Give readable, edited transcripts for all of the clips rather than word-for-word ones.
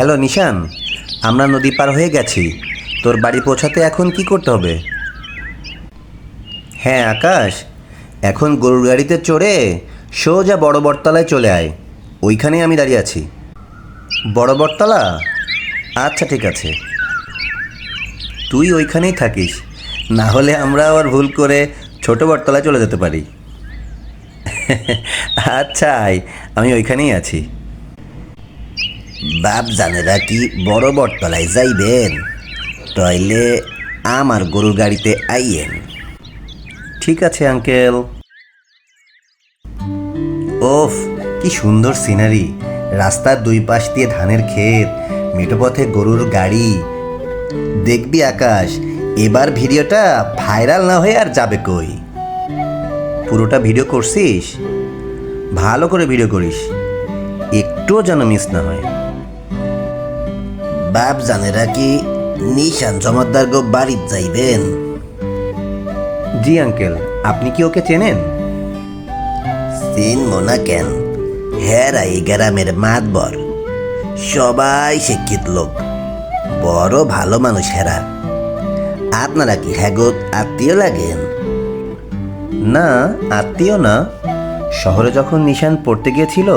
Hello নিশান, আমরা নদী পার হয়ে গেছি। তোর বাড়ি পৌঁছাতে এখন কি করতে হবে? হ্যাঁ আকাশ, এখন গরুর গাড়িতে চড়ে সোজা বড় বটতলায় চলে আয়। ওইখানেই আমি দাঁড়িয়ে আছি। বড় বটতলা? আচ্ছা ঠিক আছে, তুই ওইখানেই থাকিস, না হলে আমরা আবার ভুল করে ছোট বটতলায় চলে যেতে পারি। আচ্ছা আয়, আমি ওইখানেই আছি। বাপ জানেরা কি বড় বটতলায় যাইবেন? তাইলে আমার গরুর গাড়িতে আইয়েন। ঠিক আছে আঙ্কেল। ওফ, কি সুন্দর সিনারি! রাস্তার দুই পাশ দিয়ে ধানের ক্ষেত, মেঠো পথে গরুর গাড়ি। দেখবি আকাশ, এবার ভিডিওটা ভাইরাল না হয়ে আর যাবে কই। পুরোটা ভিডিও করছিস? ভালো করে ভিডিও করিস, একটুও যেন মিস না হয়। বাপ জানেরা কি নিশান জমাদ্দার গো বাড়িতে যাইবেন? জি আঙ্কেল, আপনি কি ওকে চেনেন? চিনব না কেন, হেরা এই গ্রামের মাতবর, সবাই শিক্ষিত লোক, বড় ভালো মানুষ হেরা। আপনারা কি হ্যাগো আত্মীয় লাগেন? না, আত্মীয় না। শহরে যখন নিশান পড়তে গিয়েছিল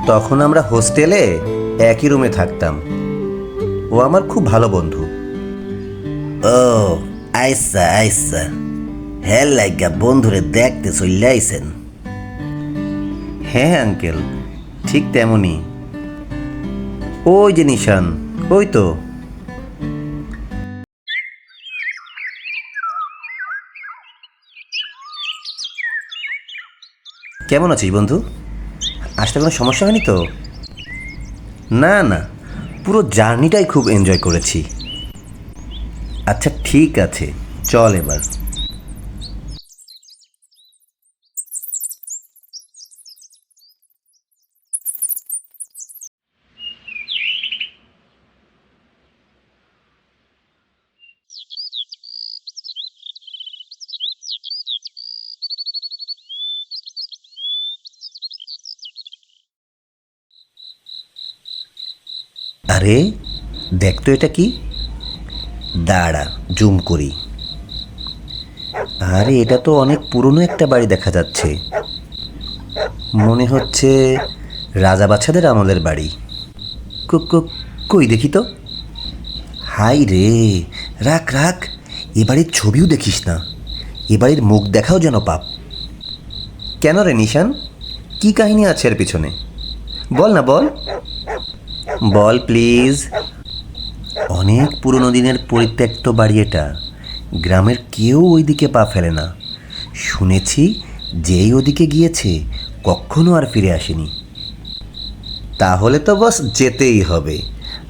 তখন আমরা হোস্টেলে একই রুমে থাকতাম। ও আমার খুব ভালো বন্ধু। ও আইসা আইসা, হ্যাঁ লাগা বন্ধুরে দেখতে চলে আইসেন। হ্যাঁ আঙ্কেল, ঠিক তেমনই। ওই যে নিশান, ওই তো। কেমন আছিস বন্ধু? আসতে কোনো সমস্যা হয়নি তো? না না, পুরো জার্নিটাই খুব এনজয় করেছি। আচ্ছা ঠিক আছে, চল এবার। আরে দেখ তো, এটা কি? দাঁড়া জুম করি। আরে এটা তো অনেক পুরনো একটা বাড়ি দেখা যাচ্ছে। মনে হচ্ছে রাজা বাচ্চাদের আমলের বাড়ি। কই দেখি তো। হাই রে, রাখ রাখ, এ বাড়ির ছবিও দেখিস না। এ বাড়ির মুখ দেখাও যেন পাপ। কেন রে নিশান, কি কাহিনী আছে এর পিছনে? বল না, বল বল প্লিজ। অনেক পুরনো দিনের পরিত্যক্ত বাড়ি এটা। গ্রামের কেউ ওইদিকে পা ফেলে না। শুনেছি যেই ওদিকে গিয়েছে কখনো আর ফিরে আসেনি। তাহলে তো বস যেতেই হবে,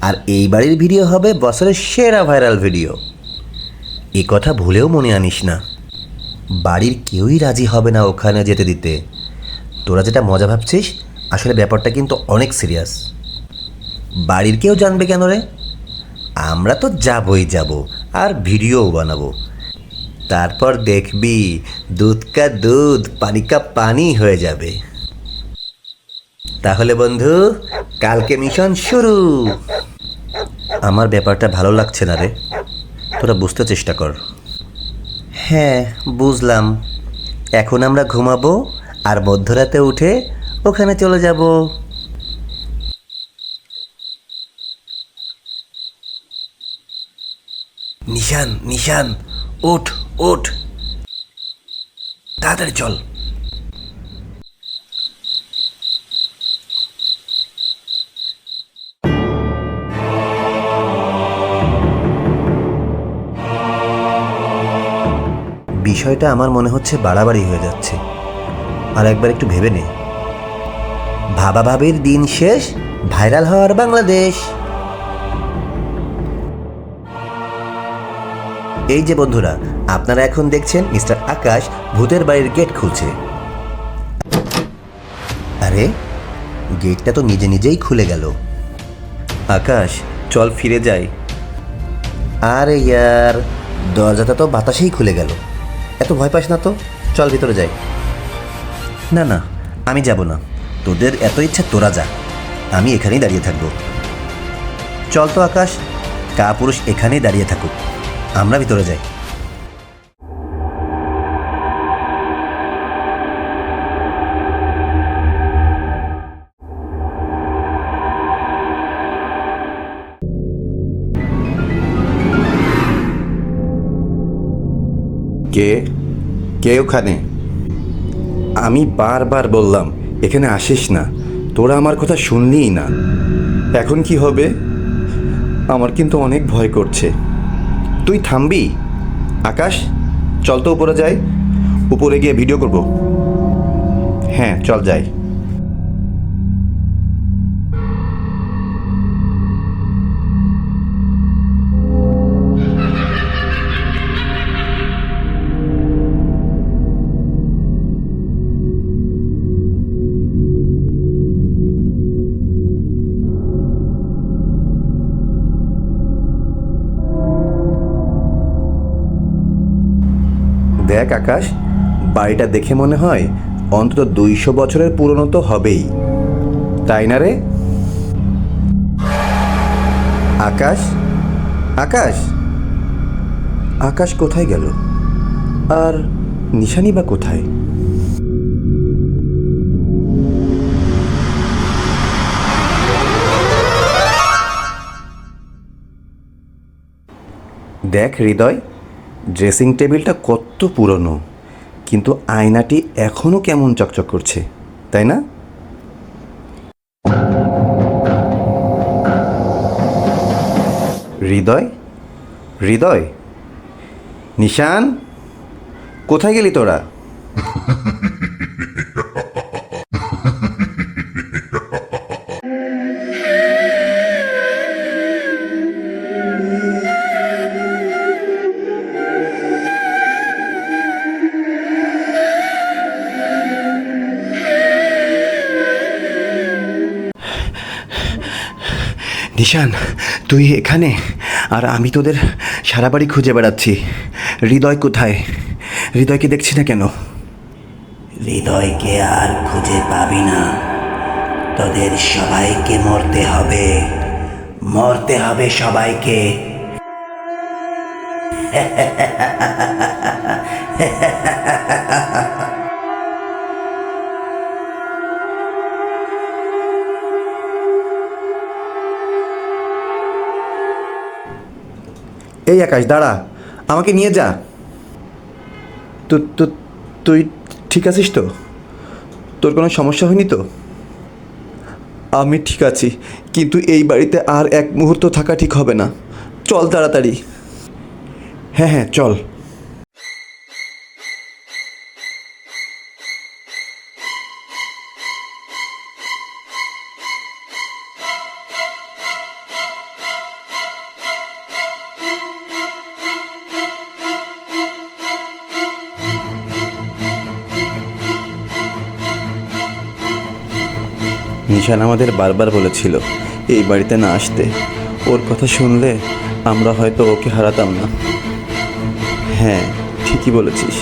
আর এই বাড়ির ভিডিও হবে বছরের সেরা ভাইরাল ভিডিও। এ কথা ভুলেও মনে আনিস না। বাড়ির কেউই রাজি হবে না ওখানে যেতে দিতে। তোরা যেটা মজা ভাবছিস, আসলে ব্যাপারটা কিন্তু অনেক সিরিয়াস। বাড়ির কেউ জানবে কেন রে? আমরা তো যাবই যাব, আর ভিডিওও বানাবো। তারপর দেখবি দুধ কা দুধ পানি কা পানি হয়ে যাবে। তাহলে বন্ধু, কালকে মিশন শুরু। আমার ব্যাপারটা ভালো লাগছে না রে, তোরা বুঝতে চেষ্টা কর। হ্যাঁ বুঝলাম, এখন আমরা ঘুমাবো আর মধ্যরাতে উঠে ওখানে চলে যাব। নিশান নিশান, ওঠ ওঠ, তাড়াতাড়ি চল। বিষয়টা আমার মনে হচ্ছে বাড়াবাড়ি হয়ে যাচ্ছে। আর একবার একটু ভেবে নে। ভাবাভাবির দিন শেষ, ভাইরাল হওয়ার বাংলাদেশ। এই যে বন্ধুরা, আপনারা এখন দেখছেন মিস্টার আকাশ ভূতের বাড়ির গেট খুলছে। আরে গেটটা তো নিজে নিজেই খুলে গেল। আকাশ চল ফিরে যাই। আরে ইয়ার, দরজাটা তো বাতাসেই খুলে গেল। এত ভয় পাস না তো, চল ভিতরে যাই। না না, আমি যাব না। তোদের এত ইচ্ছা তোরা যা, আমি এখানেই দাঁড়িয়ে থাকবো। চল তো আকাশ, কাপুরুষ এখানেই দাঁড়িয়ে থাকুক, আমরা ভিতরে যাই। কে কে ওখানে? আমি বারবার বললাম এখানে আসিস না, তোরা আমার কথা শুনলিই না। এখন কি হবে? আমার কিন্তু অনেক ভয় করছে। তুই থামবি? আকাশ, চল তো উপরে যাই, উপরে গিয়ে ভিডিও করব। হ্যাঁ চল যাই। দেখ আকাশ, বাড়িটা দেখে মনে হয় অন্তত 200 বছরের পুরনো তো হবেই, তাই না রে? আকাশ, আকাশ, আকাশ কোথায় গেল? আর নিশানি বা কোথায়? দেখ হৃদয়, ড্রেসিং টেবিলটা কত পুরনো, কিন্তু আয়নাটি এখনো কেমন চকচক করছে, তাই না? হৃদয়, হৃদয়, নিশান, কোথায় গেলি তোরা? নিশান, তুই এখানে, আর আমি তোদের সারা বাড়ি খুঁজে বেড়াচ্ছি। হৃদয় কোথায়? হৃদয়কে দেখছি না কেন? হৃদয়কে আর খুঁজে পাবি না, তোদের সবাইকে মরতে হবে, মরতে হবে সবাইকে। এই আকাশ দাঁড়া, আমাকে নিয়ে যা। তুই ঠিক আছিস তো? তোর কোনো সমস্যা হয়নি তো? আমি ঠিক আছি, কিন্তু এই বাড়িতে আর এক মুহূর্ত থাকা ঠিক হবে না। চল তাড়াতাড়ি। হ্যাঁ হ্যাঁ চল। নিশান আমাদের বারবার বলেছিল এই বাড়িতে না আসতে। ওর কথা শুনলে আমরা হয়তো ওকে হারাতাম না। হ্যাঁ ঠিকই বলেছিস,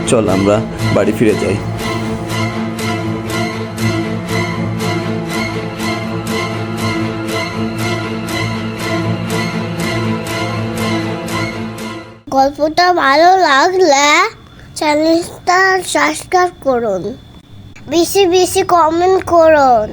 চল আমরা বাড়ি ফিরে যাই। গল্পটা ভালো লাগলে চ্যানেলটা সাবস্ক্রাইব করুন, বেশি বেশি কমেন্ট করুন।